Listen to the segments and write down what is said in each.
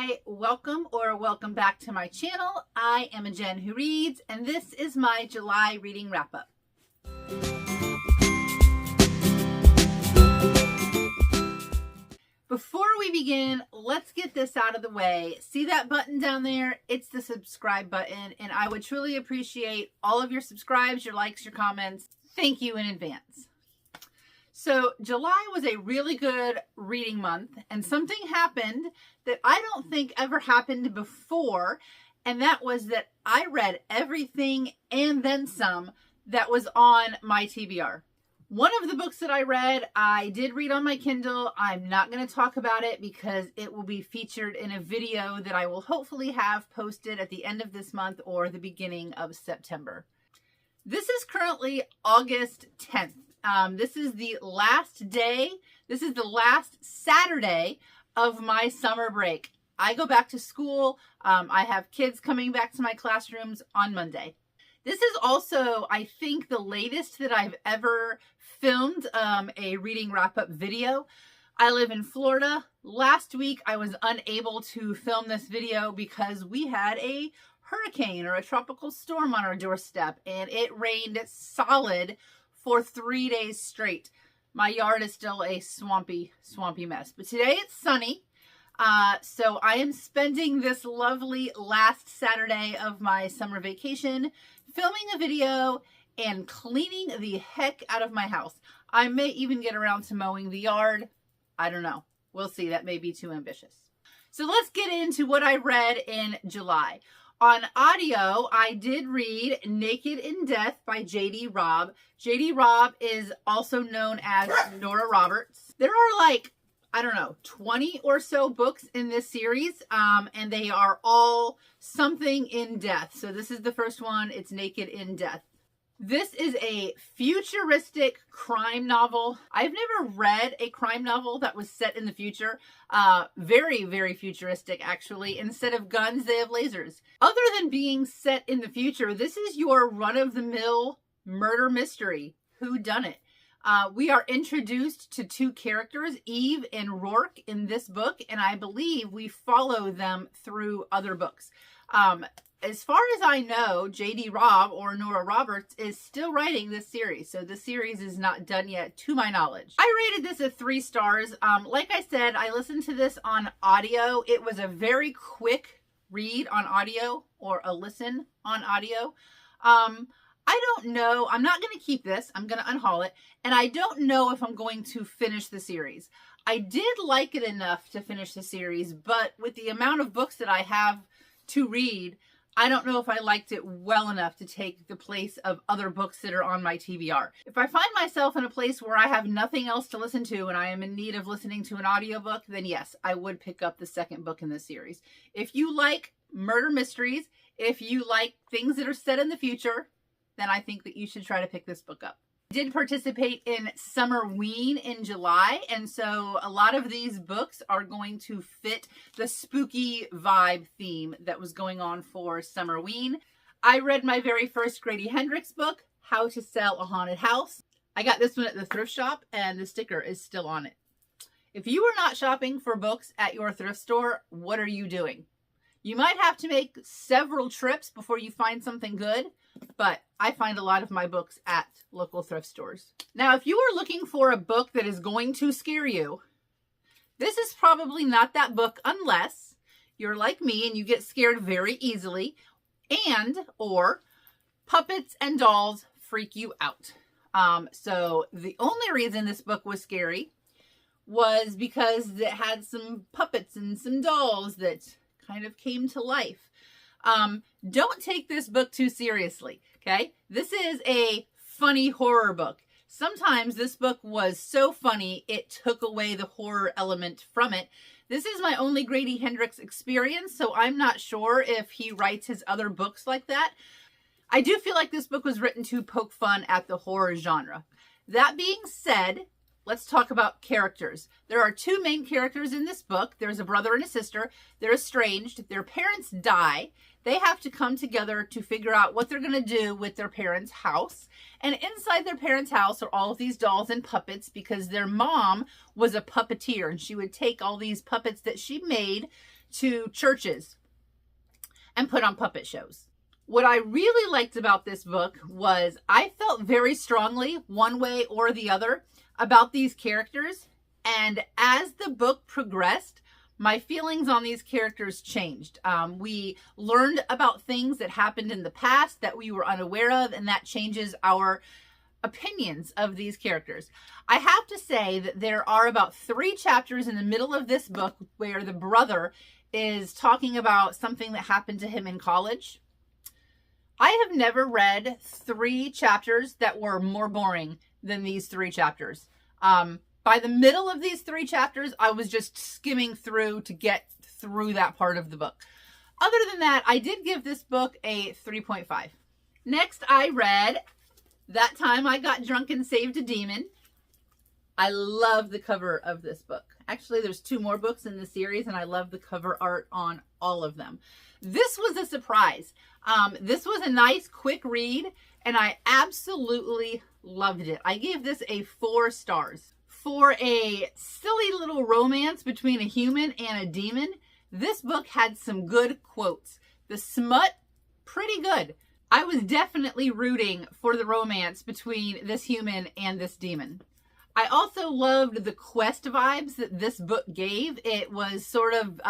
Hi, welcome back to my channel. I am a Jen who reads, and this is my July reading wrap-up. Before we begin, let's get this out of the way. See that button down there? It's the subscribe button, and I would truly appreciate all of your subscribes, your likes, your comments. Thank you in advance. So July was a really good reading month, and something happened that I don't think ever happened before, and that was that I read everything and then some that was on my TBR. One of the books that I did read on my Kindle. I'm not going to talk about it because it will be featured in a video that I will hopefully have posted at the end of this month or the beginning of September. This is currently August 10th. This is the last day. This is the last Saturday of my summer break. I go back to school. I have kids coming back to my classrooms on Monday. This is also, I think, the latest that I've ever filmed a reading wrap-up video. I live in Florida. Last week, I was unable to film this video because we had a hurricane or a tropical storm on our doorstep, and it rained solid for 3 days straight. My yard is still a swampy mess. But today it's sunny. So I am spending this lovely last Saturday of my summer vacation filming a video and cleaning the heck out of my house. I may even get around to mowing the yard. I don't know. We'll see. That may be too ambitious. So let's get into what I read in July. On audio, I did read Naked in Death by J.D. Robb. J.D. Robb is also known as Nora Roberts. There are like, I don't know, 20 or so books in this series, and they are all something in death. So this is the first one. It's Naked in Death. This is a futuristic crime novel. I've never read a crime novel that was set in the future. Very, very futuristic, actually. Instead of guns, they have lasers. Other than being set in the future, this is your run-of-the-mill murder mystery. Whodunit? We are introduced to two characters, Eve and Rourke, in this book, and I believe we follow them through other books. As far as I know, J.D. Robb, or Nora Roberts, is still writing this series. So the series is not done yet, to my knowledge. I rated this at 3 stars. Like I said, I listened to this on audio. It was a very quick read on audio, or a listen on audio. I don't know. I'm not going to keep this. I'm going to unhaul it. And I don't know if I'm going to finish the series. I did like it enough to finish the series, but with the amount of books that I have to read, I don't know if I liked it well enough to take the place of other books that are on my TBR. If I find myself in a place where I have nothing else to listen to and I am in need of listening to an audiobook, then yes, I would pick up the second book in this series. If you like murder mysteries, if you like things that are set in the future, then I think that you should try to pick this book up. I did participate in Summerween in July, and so a lot of these books are going to fit the spooky vibe theme that was going on for Summerween. I read my very first Grady Hendrix book, How to Sell a Haunted House. I got this one at the thrift shop, and the sticker is still on it. If you are not shopping for books at your thrift store, what are you doing? You might have to make several trips before you find something good, but I find a lot of my books at local thrift stores. Now, if you are looking for a book that is going to scare you, this is probably not that book unless you're like me and you get scared very easily, and or puppets and dolls freak you out. So the only reason this book was scary was because it had some puppets and some dolls that kind of came to life. Don't take this book too seriously, okay? This is a funny horror book. Sometimes this book was so funny, it took away the horror element from it. This is my only Grady Hendrix experience, so I'm not sure if he writes his other books like that. I do feel like this book was written to poke fun at the horror genre. That being said, let's talk about characters. There are 2 main characters in this book. There's a brother and a sister. They're estranged. Their parents die. They have to come together to figure out what they're going to do with their parents' house. And inside their parents' house are all of these dolls and puppets because their mom was a puppeteer, and she would take all these puppets that she made to churches and put on puppet shows. What I really liked about this book was I felt very strongly one way or the other about these characters. And as the book progressed, my feelings on these characters changed. We learned about things that happened in the past that we were unaware of, and that changes our opinions of these characters. I have to say that there are about 3 chapters in the middle of this book where the brother is talking about something that happened to him in college. I have never read 3 chapters that were more boring than these 3 chapters. By the middle of these 3 chapters, I was just skimming through to get through that part of the book. Other than that, I did give this book a 3.5. Next, I read That Time I Got Drunk and Saved a Demon. I love the cover of this book. Actually, there's 2 more books in the series, and I love the cover art on all of them. This was a surprise. This was a nice, quick read, and I absolutely loved it. I gave this a 4 stars. For a silly little romance between a human and a demon, this book had some good quotes. The smut, pretty good. I was definitely rooting for the romance between this human and this demon. I also loved the quest vibes that this book gave. It was sort of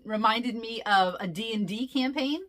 reminded me of a D&D campaign.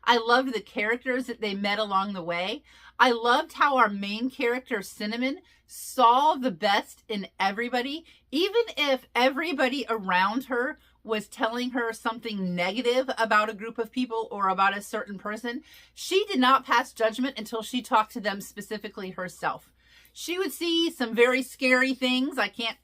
I loved the characters that they met along the way. I loved how our main character, Cinnamon, saw the best in everybody, even if everybody around her was telling her something negative about a group of people or about a certain person. She did not pass judgment until she talked to them specifically herself. She would see some very scary things. I can't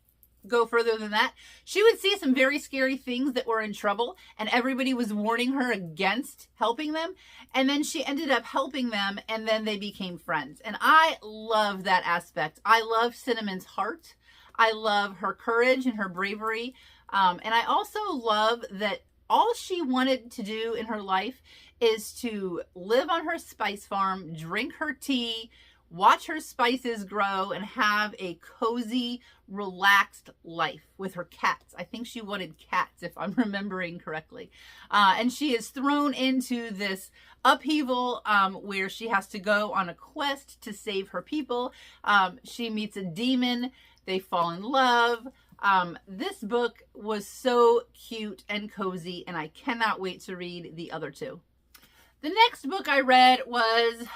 go further than that. She would see some very scary things that were in trouble, and everybody was warning her against helping them. And then she ended up helping them, and then they became friends. And I love that aspect. I love Cinnamon's heart. I love her courage and her bravery. And I also love that all she wanted to do in her life is to live on her spice farm, drink her tea, watch her spices grow, and have a cozy, relaxed life with her cats. I think she wanted cats, if I'm remembering correctly. And she is thrown into this upheaval where she has to go on a quest to save her people. She meets a demon. They fall in love. This book was so cute and cozy, and I cannot wait to read the other 2. The next book I read was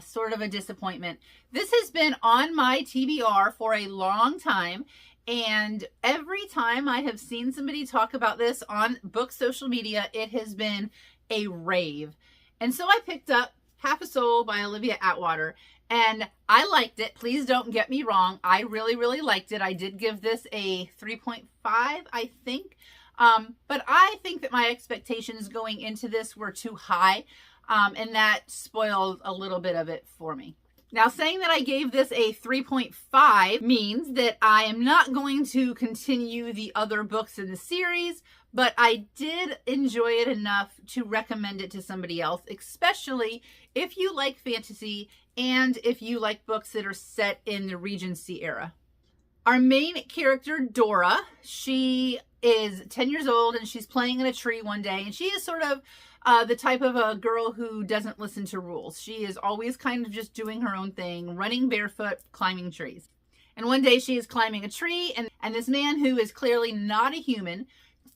sort of a disappointment. This has been on my TBR for a long time, and every time I have seen somebody talk about this on book social media, it has been a rave. And so I picked up Half a Soul by Olivia Atwater, and I liked it. Please don't get me wrong. I really, really liked it. I did give this a 3.5, I think. But I think that my expectations going into this were too high, and that spoiled a little bit of it for me. Now, saying that I gave this a 3.5 means that I am not going to continue the other books in the series, but I did enjoy it enough to recommend it to somebody else, especially if you like fantasy and if you like books that are set in the Regency era. Our main character, Dora, she is 10 years old, and she's playing in a tree one day, and she is sort of the type of a girl who doesn't listen to rules. She is always kind of just doing her own thing, running barefoot, climbing trees. And one day she is climbing a tree, and this man who is clearly not a human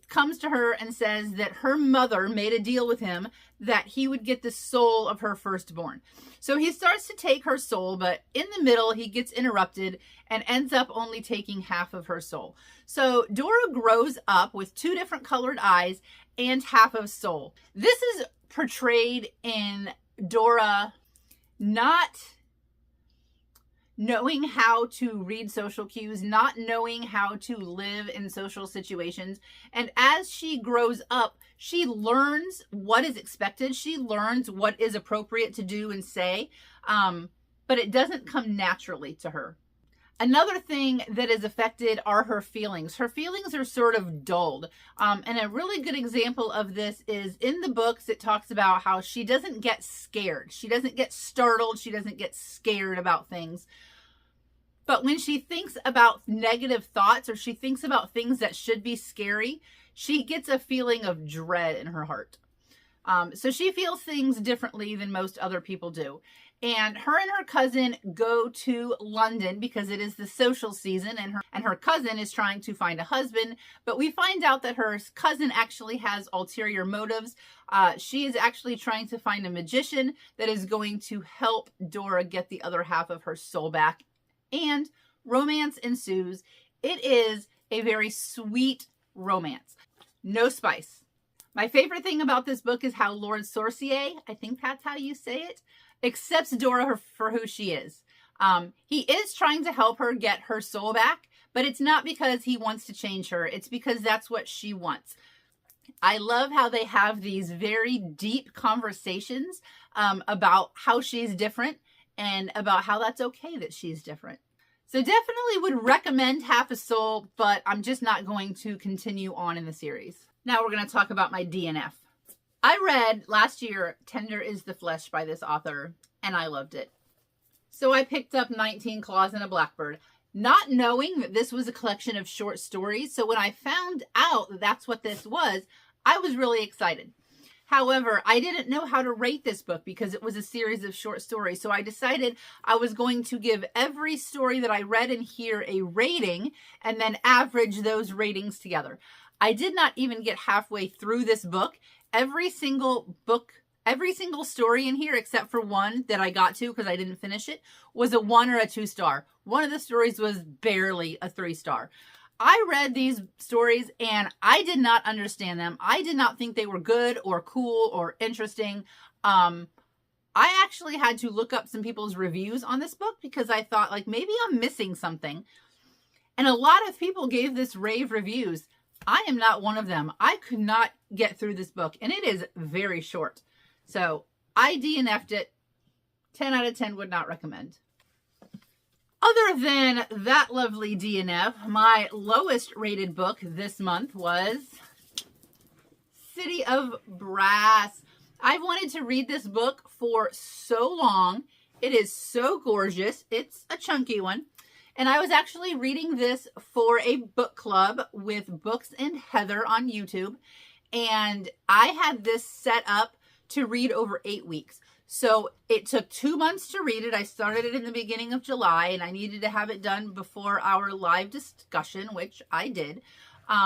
comes to her and says that her mother made a deal with him that he would get the soul of her firstborn. So he starts to take her soul, but in the middle he gets interrupted and ends up only taking half of her soul. So Dora grows up with 2 different colored eyes and half of soul. This is portrayed in Dora not knowing how to read social cues, not knowing how to live in social situations. And as she grows up, she learns what is expected. She learns what is appropriate to do and say, but it doesn't come naturally to her. Another thing that is affected are her feelings. Her feelings are sort of dulled. And a really good example of this is in the books, it talks about how she doesn't get scared. She doesn't get startled. She doesn't get scared about things. But when she thinks about negative thoughts, or she thinks about things that should be scary, she gets a feeling of dread in her heart. So she feels things differently than most other people do. And her cousin go to London because it is the social season, and her cousin is trying to find a husband. But we find out that her cousin actually has ulterior motives. She is actually trying to find a magician that is going to help Dora get the other half of her soul back. And romance ensues. It is a very sweet romance. No spice. My favorite thing about this book is how Lord Sorcier, I think that's how you say it, accepts Dora for who she is. He is trying to help her get her soul back, but it's not because he wants to change her. It's because that's what she wants. I love how they have these very deep conversations about how she's different and about how that's okay that she's different. So definitely would recommend Half a Soul, but I'm just not going to continue on in the series. Now we're going to talk about my DNF. I read last year Tender is the Flesh by this author, and I loved it. So I picked up 19 Claws and a Blackbird, not knowing that this was a collection of short stories. So when I found out that that's what this was, I was really excited. However, I didn't know how to rate this book because it was a series of short stories. So I decided I was going to give every story that I read in here a rating and then average those ratings together. I did not even get halfway through this book. Every single story in here, except for one that I got to because I didn't finish it, was a 1 or a 2 star. One of the stories was barely a 3 star. I read these stories and I did not understand them. I did not think they were good or cool or interesting. I actually had to look up some people's reviews on this book because I thought, like, maybe I'm missing something. And a lot of people gave this rave reviews. I am not one of them. I could not get through this book, and it is very short. So I DNF'd it. 10 out of 10 would not recommend. Other than that lovely DNF, my lowest rated book this month was City of Brass. I've wanted to read this book for so long. It is so gorgeous. It's a chunky one. And I was actually reading this for a book club with Books and Heather on YouTube. And I had this set up to read over 8 weeks. So it took 2 months to read it. I started it in the beginning of July and I needed to have it done before our live discussion, which I did.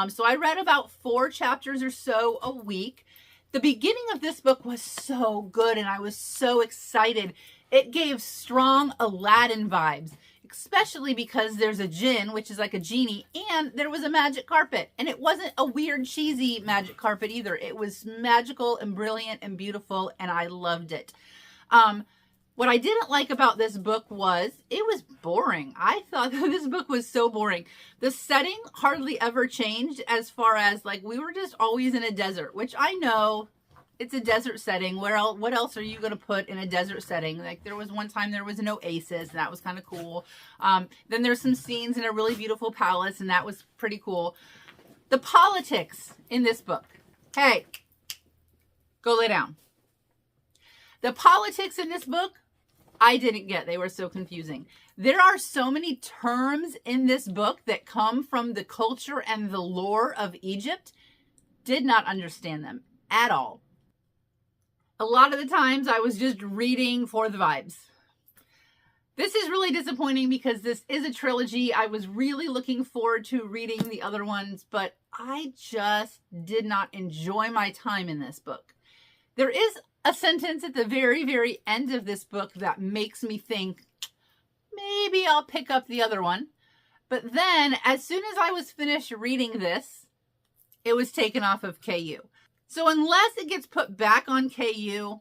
So I read about 4 chapters or so a week. The beginning of this book was so good and I was so excited. It gave strong Aladdin vibes, especially because there's a djinn, which is like a genie, and there was a magic carpet. And it wasn't a weird, cheesy magic carpet either. It was magical and brilliant and beautiful, and I loved it. What I didn't like about this book was it was boring. I thought that this book was so boring. The setting hardly ever changed as far as, like, we were just always in a desert, which I know it's a desert setting. What else are you going to put in a desert setting? Like, there was one time there was an oasis, and that was kind of cool. Then there's some scenes in a really beautiful palace, and that was pretty cool. The politics in this book. Hey, go lay down. The politics in this book, I didn't get. They were so confusing. There are so many terms in this book that come from the culture and the lore of Egypt. Did not understand them at all. A lot of the times I was just reading for the vibes. This is really disappointing because this is a trilogy. I was really looking forward to reading the other ones, but I just did not enjoy my time in this book. There is a sentence at the very, very end of this book that makes me think, maybe I'll pick up the other one. But then, as soon as I was finished reading this, it was taken off of KU. So unless it gets put back on KU,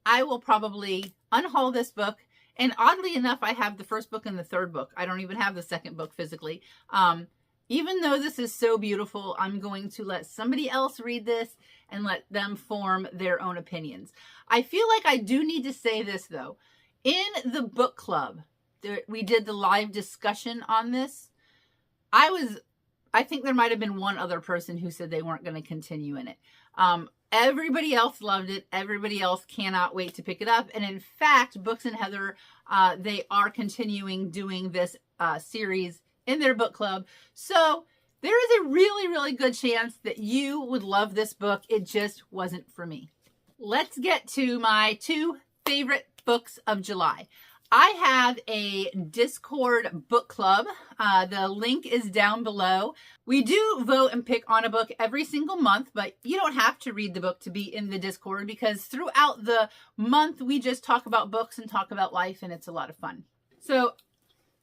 I will probably unhaul this book. And oddly enough, I have the first book and the third book. I don't even have the second book physically. Even though this is so beautiful, I'm going to let somebody else read this and let them form their own opinions. I feel like I do need to say this, though. In the book club, we did the live discussion on this. I think there might have been one other person who said they weren't going to continue in it. Everybody else loved it. Everybody else cannot wait to pick it up. And in fact, Books and Heather, they are continuing doing this series in their book club. So there is a really, really good chance that you would love this book. It just wasn't for me. Let's get to my 2 favorite books of July. I have a Discord book club. The link is down below. We do vote and pick on a book every single month, but you don't have to read the book to be in the Discord, because throughout the month, we just talk about books and talk about life, and it's a lot of fun. So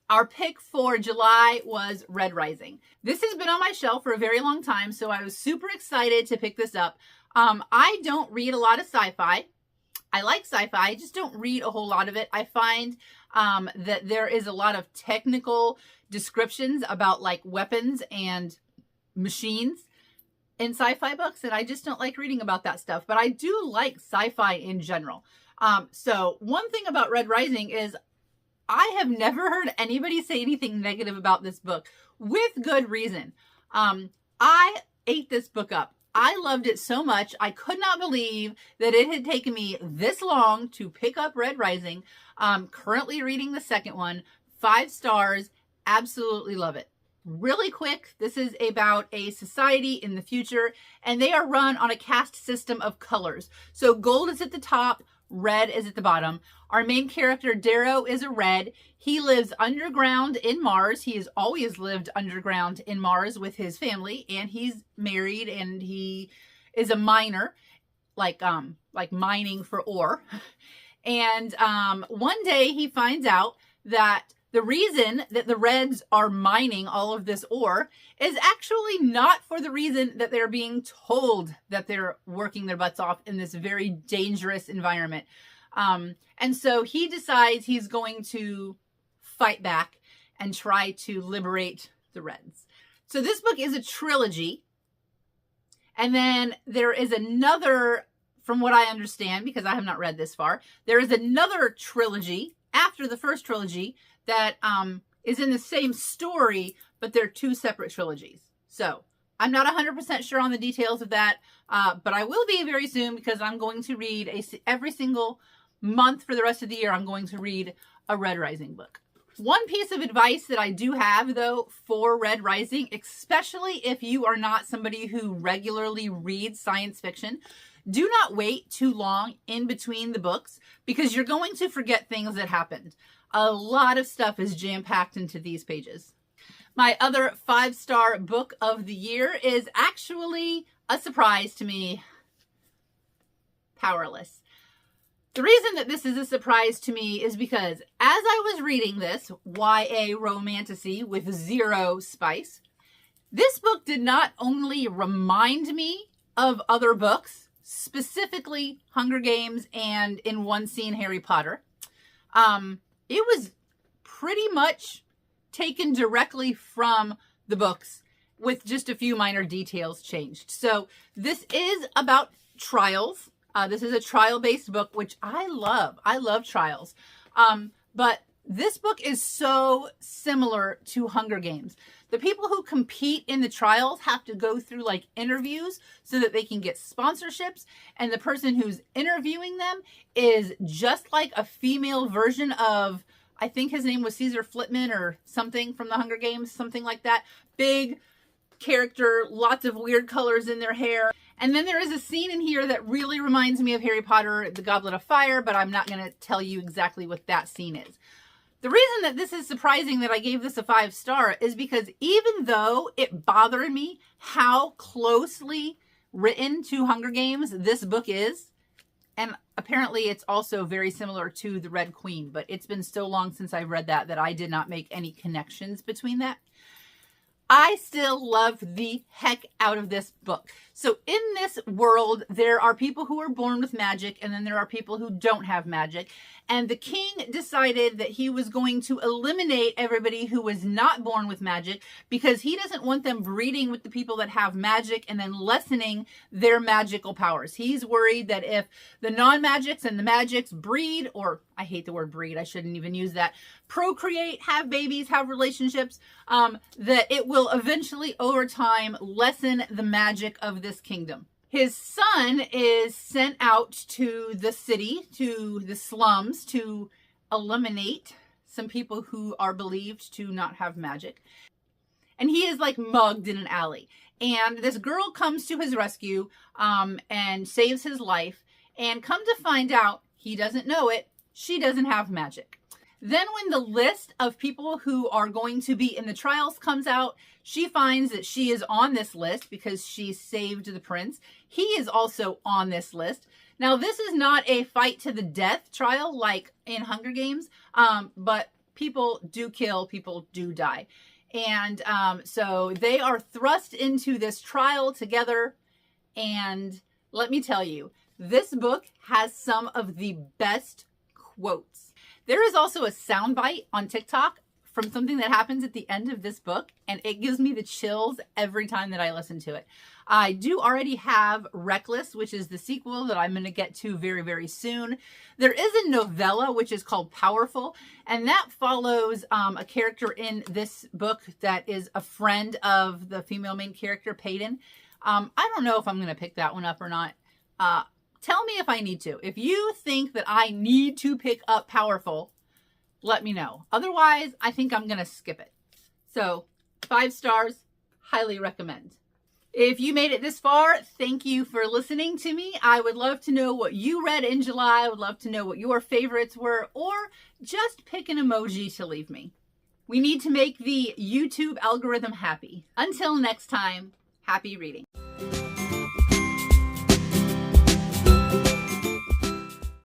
our pick for July was Red Rising. This has been on my shelf for a very long time, so I was super excited to pick this up. I don't read a lot of sci-fi. I like sci-fi, I just don't read a whole lot of it. I find that there is a lot of technical descriptions about like weapons and machines in sci-fi books, and I just don't like reading about that stuff. But I do like sci-fi in general. So one thing about Red Rising is I have never heard anybody say anything negative about this book, with good reason. I ate this book up. I loved it so much. I could not believe that it had taken me this long to pick up Red Rising. Currently reading the second one. 5 stars. Absolutely love it. Really quick, this is about a society in the future, and they are run on a caste system of colors. So gold is at the top, red is at the bottom. Our main character, Darrow, is a red. He lives underground in Mars. He has always lived underground in Mars with his family, and he's married, and he is a miner, like mining for ore. And one day he finds out that the reason that the Reds are mining all of this ore is actually not for the reason that they're being told that they're working their butts off in this very dangerous environment. And so he decides he's going to fight back and try to liberate the Reds. So this book is a trilogy. And then there is another, from what I understand, because I have not read this far, there is another trilogy after the first trilogy that is in the same story, but they're 2 separate trilogies. So I'm not 100% sure on the details of that, but I will be very soon, because I'm going to read every single month for the rest of the year. I'm going to read a Red Rising book. One piece of advice that I do have, though, for Red Rising, especially if you are not somebody who regularly reads science fiction, do not wait too long in between the books, because you're going to forget things that happened. A lot of stuff is jam-packed into these pages. My other 5-star book of the year is actually a surprise to me. Powerless. The reason that this is a surprise to me is because as I was reading this YA romantasy with 0 spice, this book did not only remind me of other books, specifically Hunger Games and in one scene Harry Potter. It was pretty much taken directly from the books with just a few minor details changed. So this is about trials. This is a trial-based book, which I love. I love trials. But this book is so similar to Hunger Games. The people who compete in the trials have to go through like interviews so that they can get sponsorships. And the person who's interviewing them is just like a female version of, I think his name was Caesar Flitman or something from the Hunger Games, something like that. Big character, lots of weird colors in their hair. And then there is a scene in here that really reminds me of Harry Potter, the Goblet of Fire, but I'm not going to tell you exactly what that scene is. The reason that this is surprising that I gave this a 5-star is because even though it bothered me how closely written to Hunger Games this book is, and apparently it's also very similar to The Red Queen, but it's been so long since I've read that I did not make any connections between that. I still love the heck out of this book. So in this world, there are people who are born with magic, and then there are people who don't have magic. And the king decided that he was going to eliminate everybody who was not born with magic because he doesn't want them breeding with the people that have magic and then lessening their magical powers. He's worried that if the non-magics and the magics breed, or I hate the word breed, I shouldn't even use that, procreate, have babies, have relationships, that it will eventually over time lessen the magic of this kingdom. His son is sent out to the city, to the slums, to eliminate some people who are believed to not have magic. and he is like mugged in an alley. And this girl comes to his rescue and saves his life. And come to find out, he doesn't know it, she doesn't have magic. Then when the list of people who are going to be in the trials comes out, she finds that she is on this list because she saved the prince. He is also on this list. Now, this is not a fight to the death trial like in Hunger Games, but people do kill, people do die. And so they are thrust into this trial together. And let me tell you, this book has some of the best quotes. There is also a soundbite on TikTok from something that happens at the end of this book, and it gives me the chills every time that I listen to it. I do already have Reckless, which is the sequel that I'm going to get to very, very soon. There is a novella, which is called Powerful, and that follows a character in this book that is a friend of the female main character, Peyton. I don't know if I'm going to pick that one up or not. Tell me if I need to. If you think that I need to pick up Powerful, let me know. Otherwise, I think I'm going to skip it. So, 5 stars, highly recommend. If you made it this far, thank you for listening to me. I would love to know what you read in July. I would love to know what your favorites were, or just pick an emoji to leave me. We need to make the YouTube algorithm happy. Until next time, happy reading.